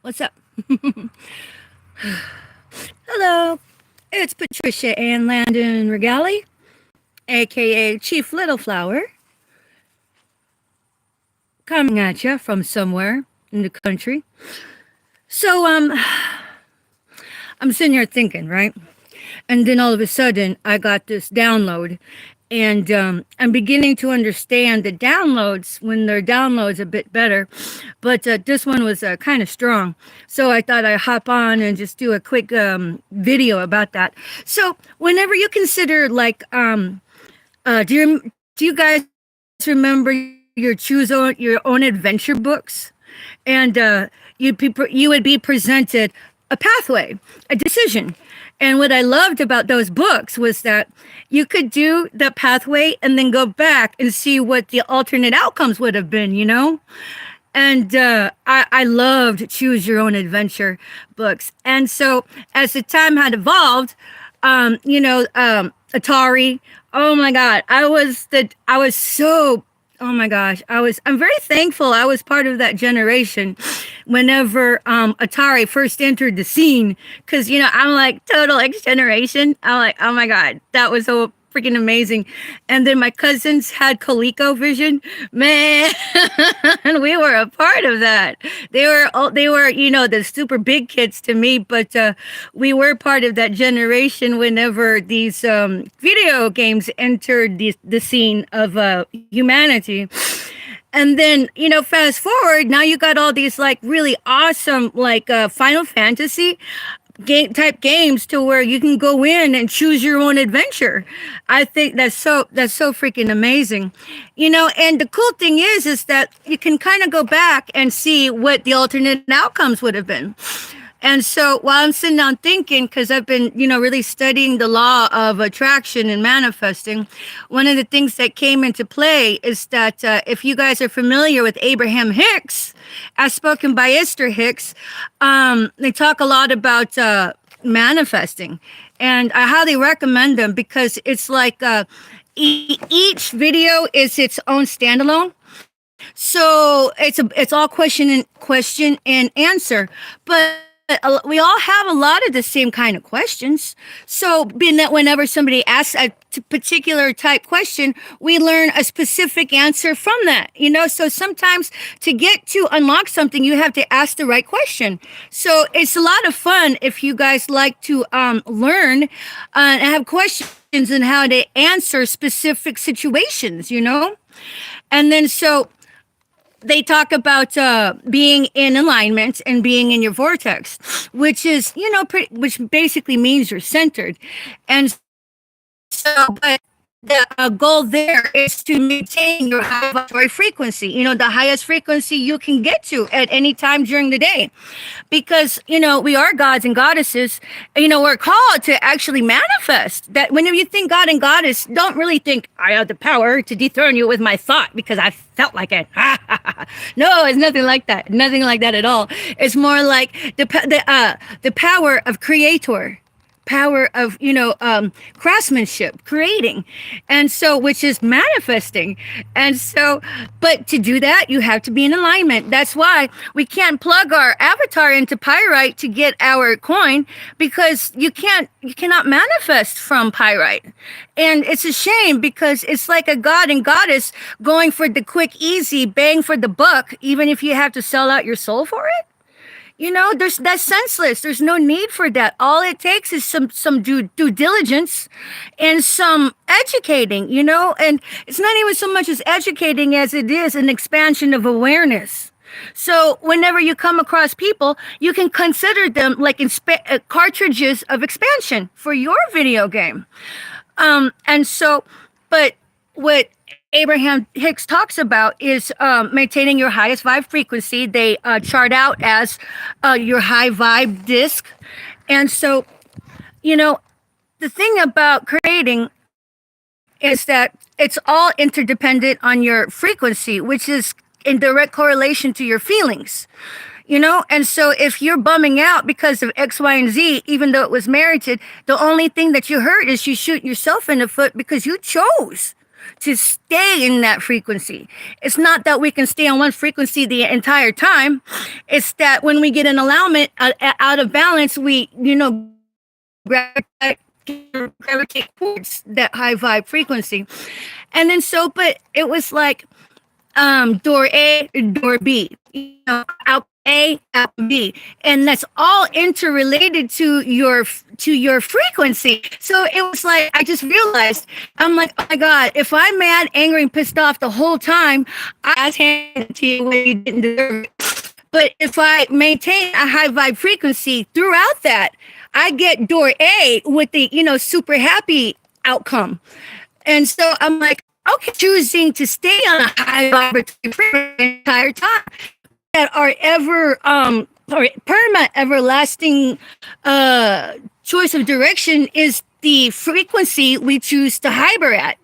What's up? Hello, it's Patricia Ann Landon Regali, aka Chief Little Flower, coming at you from somewhere in the country. So, I'm sitting here thinking, right? And then all of a sudden, I got this download, and I'm beginning to understand the downloads when their downloads a bit better. But this one was kind of strong, so I thought I'd hop on and just do a quick video about that. So, whenever you consider do you guys remember your own adventure books? And you would be presented a pathway, a decision. And what I loved about those books was that you could do the pathway and then go back and see what the alternate outcomes would have been. And I loved choose your own adventure books. And so as the time had evolved, Atari. Oh my God, I was so. Oh my gosh, I'm very thankful I was part of that generation whenever Atari first entered the scene, because I'm like total X generation. I'm like, oh my God, that was so freaking amazing. And then my cousins had ColecoVision. Man, we were a part of that. They were the super big kids to me, but we were part of that generation whenever these video games entered the scene of humanity. And then, fast forward, now you got all these like really awesome, like Final Fantasy game type games to where you can go in and choose your own adventure. I think that's so freaking amazing. And the cool thing is that you can kind of go back and see what the alternate outcomes would have been. And so while I'm sitting down thinking, because I've been, really studying the law of attraction and manifesting, one of the things that came into play is that if you guys are familiar with Abraham Hicks, as spoken by Esther Hicks, they talk a lot about manifesting. And I highly recommend them because it's like each video is its own standalone. So it's all question and answer, but we all have a lot of the same kind of questions. So being that whenever somebody asks a particular type question, we learn a specific answer from that. So sometimes to get to unlock something, you have to ask the right question. So it's a lot of fun if you guys like to learn and have questions and how to answer specific situations. And then so they talk about being in alignment and being in your vortex, which is, which basically means you're centered. And so, but the goal there is to maintain your high vibratory frequency, the highest frequency you can get to at any time during the day. Because, we are gods and goddesses, we're called to actually manifest that. Whenever you think God and goddess, don't really think I have the power to dethrone you with my thought because I felt like it. No, it's nothing like that. Nothing like that at all. It's more like the power of creator, power of craftsmanship, creating, and so which is manifesting. And so, but to do that, you have to be in alignment. That's why we can't plug our avatar into pyrite to get our coin, because you cannot manifest from pyrite. And it's a shame because it's like a god and goddess going for the quick, easy bang for the buck, even if you have to sell out your soul for it. That's senseless. There's no need for that. All it takes is some due diligence and some educating, and it's not even so much as educating as it is an expansion of awareness. So whenever you come across people, you can consider them like cartridges of expansion for your video game. And so, but what Abraham Hicks talks about is maintaining your highest vibe frequency. They chart out as your high vibe disc. And so, the thing about creating is that it's all interdependent on your frequency, which is in direct correlation to your feelings. And so if you're bumming out because of X, Y, and Z, even though it was merited, the only thing that you heard is you shoot yourself in the foot because you chose. to stay in that frequency. It's not that we can stay on one frequency the entire time. It's that when we get an alignment out of balance, we, gravitate towards that high vibe frequency. And then so, but it was like door A, door B, out A, out B, and that's all interrelated to your frequency. So it was like I just realized, I'm like, oh my God, if I'm mad, angry, and pissed off the whole time, I was handing it to you when you didn't deserve it. But if I maintain a high vibe frequency throughout that, I get door A with the super happy outcome. And so I'm like, okay, choosing to stay on a high vibratory frequency the entire time, that our or permanent, everlasting choice of direction is the frequency we choose to hibernate at,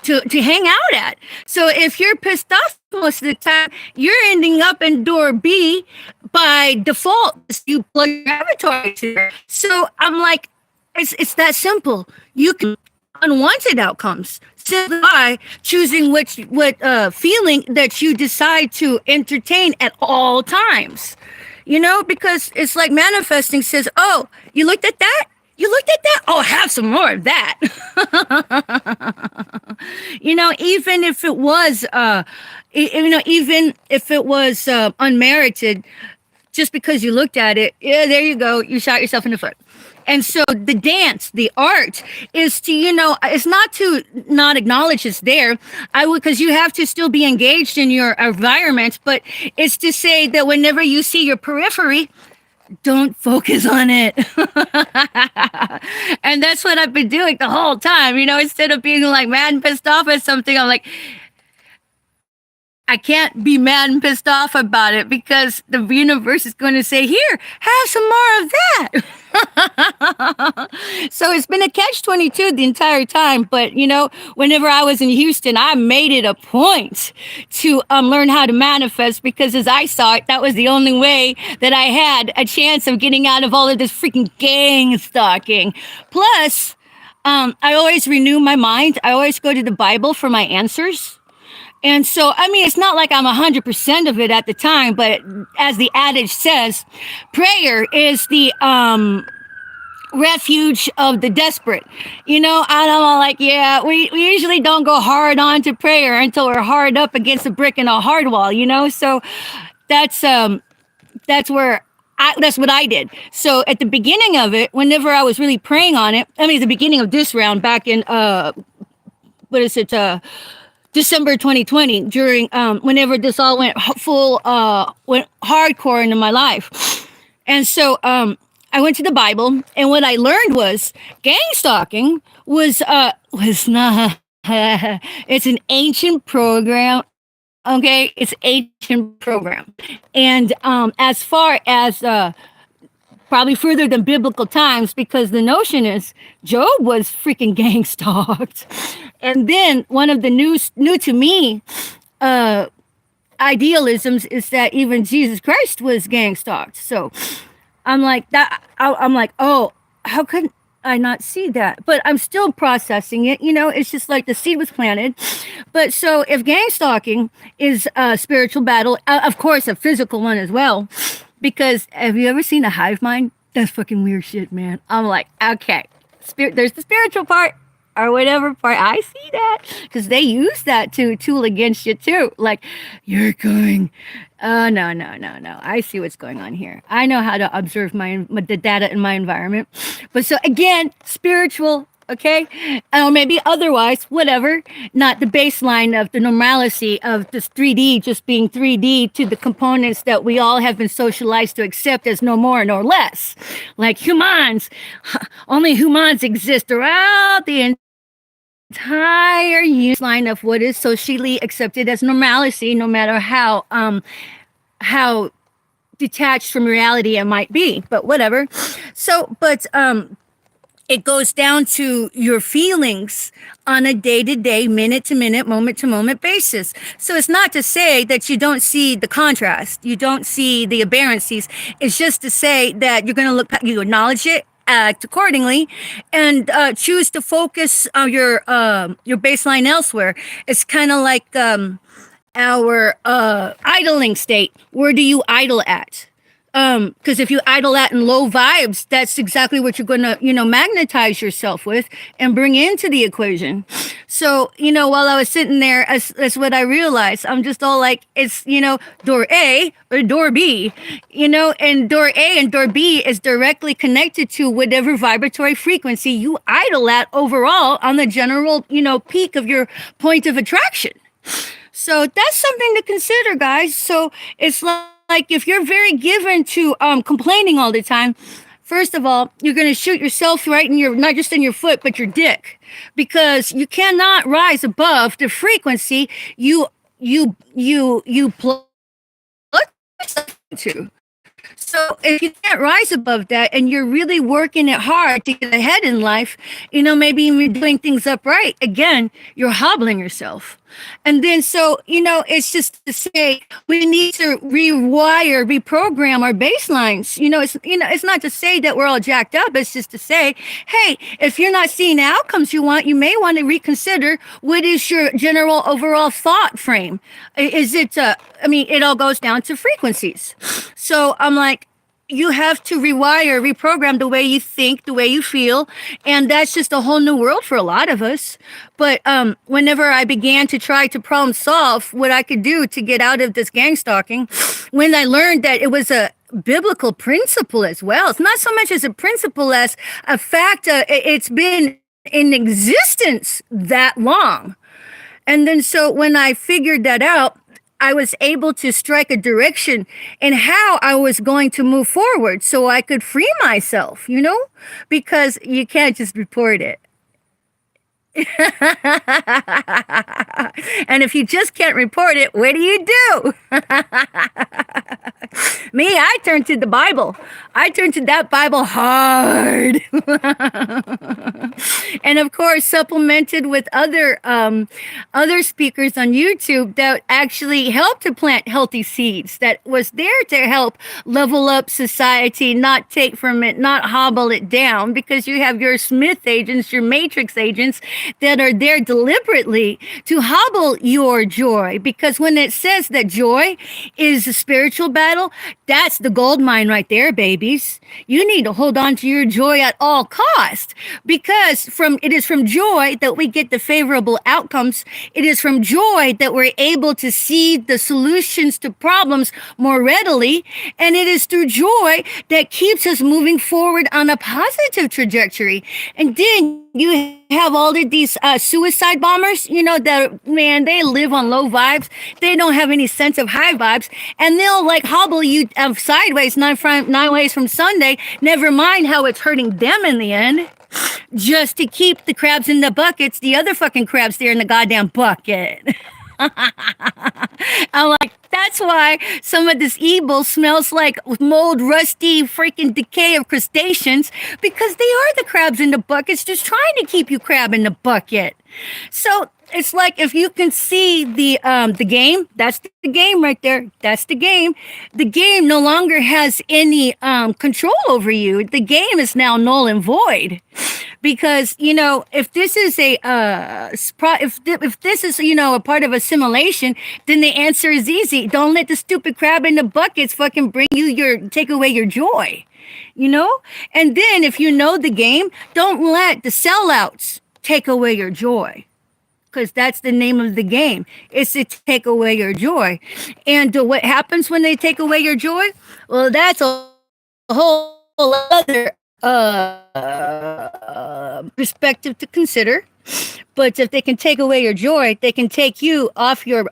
to hang out at. So if you're pissed off most of the time, you're ending up in door B by default. You plug your avatar to there. So I'm like, it's that simple. You can unwanted outcomes simply by choosing what feeling that you decide to entertain at all times. Because it's like manifesting says, oh, you looked at that? You looked at that? Oh, have some more of that. Even if it was, even if it was unmerited, just because you looked at it, yeah, there you go. You shot yourself in the foot. And so the dance, the art is to, it's not to not acknowledge it's there. Because you have to still be engaged in your environment, but it's to say that whenever you see your periphery, don't focus on it. And that's what I've been doing the whole time, instead of being like mad and pissed off at something, I'm like, I can't be mad and pissed off about it because the universe is going to say, here, have some more of that. So it's been a catch-22 the entire time. But, whenever I was in Houston, I made it a point to learn how to manifest because as I saw it, that was the only way that I had a chance of getting out of all of this freaking gang stalking. Plus, I always renew my mind. I always go to the Bible for my answers. And so, it's not like I'm 100% of it at the time, but as the adage says, prayer is the refuge of the desperate. And I'm like, yeah, we usually don't go hard on to prayer until we're hard up against a brick and a hard wall, So that's where that's what I did. So at the beginning of it, whenever I was really praying on it, at the beginning of this round back in, December 2020, during whenever this all went went hardcore into my life. And so I went to the Bible, and what I learned was gang stalking was not it's an ancient program. Okay, it's ancient program. And as far as probably further than biblical times, because the notion is Job was freaking gang stalked. And then one of the new to me idealisms is that even Jesus Christ was gang stalked. So I'm like that. I'm like, oh, how could I not see that? But I'm still processing it. It's just like the seed was planted. But so if gang stalking is a spiritual battle, of course, a physical one as well. Because have you ever seen a hive mind? That's fucking weird shit, man. I'm like, okay, there's the spiritual part or whatever part. I see that because they use that to tool against you too. Like, you're going, oh, no. I see what's going on here. I know how to observe the data in my environment. But so again, spiritual, okay? Or maybe otherwise, whatever. Not the baseline of the normalcy of this 3D just being 3D to the components that we all have been socialized to accept as no more nor less. Like humans, only humans exist throughout the entire line of what is socially accepted as normalcy, no matter how detached from reality it might be, but whatever. So, but it goes down to your feelings on a day-to-day, minute-to-minute, moment-to-moment basis. So it's not to say that you don't see the contrast, you don't see the aberrancies. It's just to say that you're going to look, you acknowledge it act accordingly, and choose to focus your baseline elsewhere. It's kind of like our idling state. Where do you idle at? Because if you idle at in low vibes, that's exactly what you're going to, magnetize yourself with and bring into the equation. So, while I was sitting there, as what I realized, I'm just all like, it's, door A or door B, and door A and door B is directly connected to whatever vibratory frequency you idle at overall on the general, peak of your point of attraction. So that's something to consider, guys. So it's like if you're very given to complaining all the time, first of all, you're going to shoot yourself right in your, not just in your foot, but your dick, because you cannot rise above the frequency you plug to. So if you can't rise above that and you're really working it hard to get ahead in life, maybe even doing things upright, again, you're hobbling yourself. And then so, it's just to say we need to reprogram our baselines. It's not to say that we're all jacked up. It's just to say, hey, if you're not seeing the outcomes you want, you may want to reconsider what is your general overall thought frame. Is it, it all goes down to frequencies. So I'm like, you have to reprogram the way you think, the way you feel. And that's just a whole new world for a lot of us. But whenever I began to try to problem solve what I could do to get out of this gang stalking, when I learned that it was a biblical principle as well, it's not so much as a principle as a fact. It's been in existence that long. And then so when I figured that out, I was able to strike a direction in how I was going to move forward so I could free myself, because you can't just report it. And if you just can't report it, what do you do? Me, I turn to the Bible. I turn to that Bible hard. And of course, supplemented with other speakers on YouTube that actually helped to plant healthy seeds, that was there to help level up society, not take from it, not hobble it down, because you have your Smith agents, your Matrix agents that are there deliberately to hobble your joy. Because when it says that joy is a spiritual battle, that's the gold mine right there, babies. You need to hold on to your joy at all costs, because it is from joy that we get the favorable outcomes. It is from joy that we're able to see the solutions to problems more readily. And it is through joy that keeps us moving forward on a positive trajectory. And then you have all of these suicide bombers, that, man, they live on low vibes. They don't have any sense of high vibes. And they'll hobble you sideways, nine ways from Sunday. Never mind how it's hurting them in the end. Just to keep the crabs in the buckets, the other fucking crabs there in the goddamn bucket. I'm like, that's why some of this evil smells like mold, rusty, freaking decay of crustaceans, because they are the crabs in the buckets just trying to keep you crab in the bucket. So it's like, if you can see the game, that's the game right there. That's the game. The game no longer has any control over you. The game is now null and void. Because, if this is if this is, a part of a simulation, then the answer is easy. Don't let the stupid crab in the buckets fucking take away your joy, And then if you know the game, don't let the sellouts take away your joy. Because that's the name of the game. It's to take away your joy. And what happens when they take away your joy? Well, that's a whole other perspective to consider. But if they can take away your joy, they can take you off your,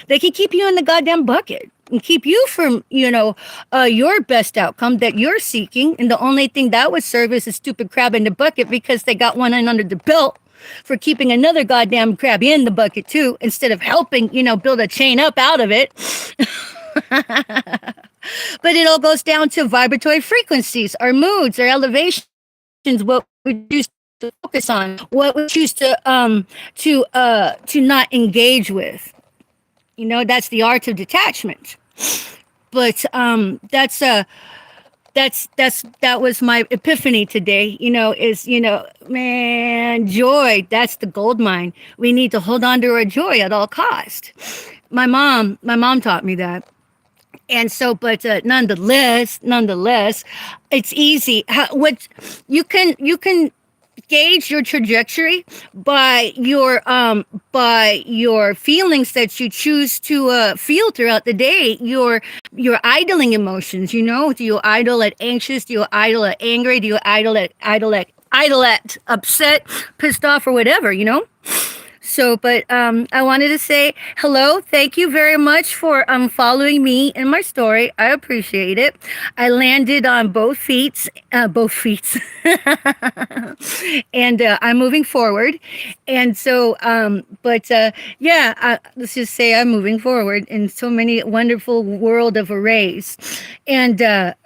they can keep you in the goddamn bucket and keep you from, your best outcome that you're seeking. And the only thing that would serve is a stupid crab in the bucket, because they got one in under the belt for keeping another goddamn crab in the bucket too, instead of helping, build a chain up out of it. But it all goes down to vibratory frequencies, our moods, our elevations, what we choose to focus on, what we choose to not engage with. That's the art of detachment. But that's that was my epiphany today. Is man, joy. That's the gold mine. We need to hold on to our joy at all cost. My mom taught me that. And so, but nonetheless, it's easy. What you can gauge your trajectory by your feelings that you choose to feel throughout the day. Your idling emotions. Do you idle at anxious? Do you idle at angry? Do you idle at upset, pissed off, or whatever? So, but I wanted to say hello. Thank you very much for following me in my story. I appreciate it. I landed on both feet, and I'm moving forward. And so, yeah, let's just say I'm moving forward in so many wonderful world of arrays, and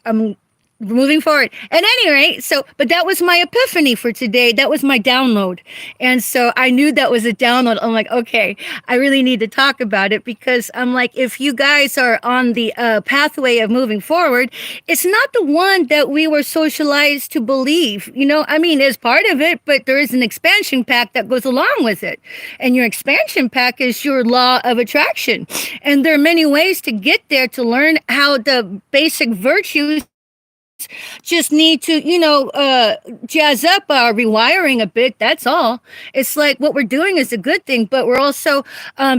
I'm moving forward. At any rate, but that was my epiphany for today. That was my download. And so I knew that was a download. I'm like, okay, I really need to talk about it, because I'm like, if you guys are on the pathway of moving forward, it's not the one that we were socialized to believe. I mean, it's part of it, but there is an expansion pack that goes along with it. And your expansion pack is your law of attraction. And there are many ways to get there, to learn how the basic virtues just need to, jazz up our rewiring a bit. That's all. It's like what we're doing is a good thing, but we're also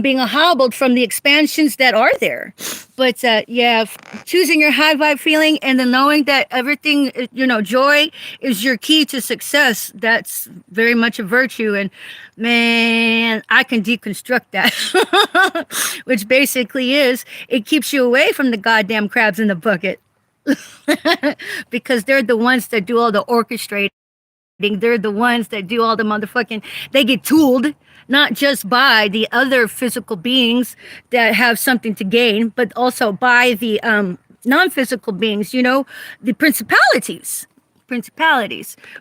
being hobbled from the expansions that are there. But yeah, choosing your high vibe feeling, and then knowing that everything, joy is your key to success. That's very much a virtue. And man, I can deconstruct that, which basically is it keeps you away from the goddamn crabs in the bucket. Because they're the ones that do all the orchestrating. They're the ones that do all the motherfucking. They get tooled, not just by the other physical beings that have something to gain, but also by the non-physical beings. The principalities.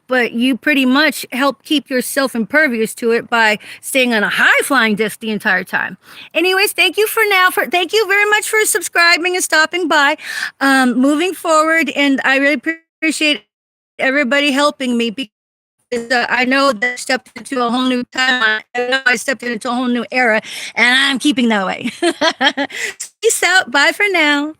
But you pretty much help keep yourself impervious to it by staying on a high flying disc the entire time. Anyways, thank you for now. Thank you very much for subscribing and stopping by. Moving forward, and I really appreciate everybody helping me, because I know that I stepped into a whole new time. I know I stepped into a whole new era, and I'm keeping that way. So peace out. Bye for now.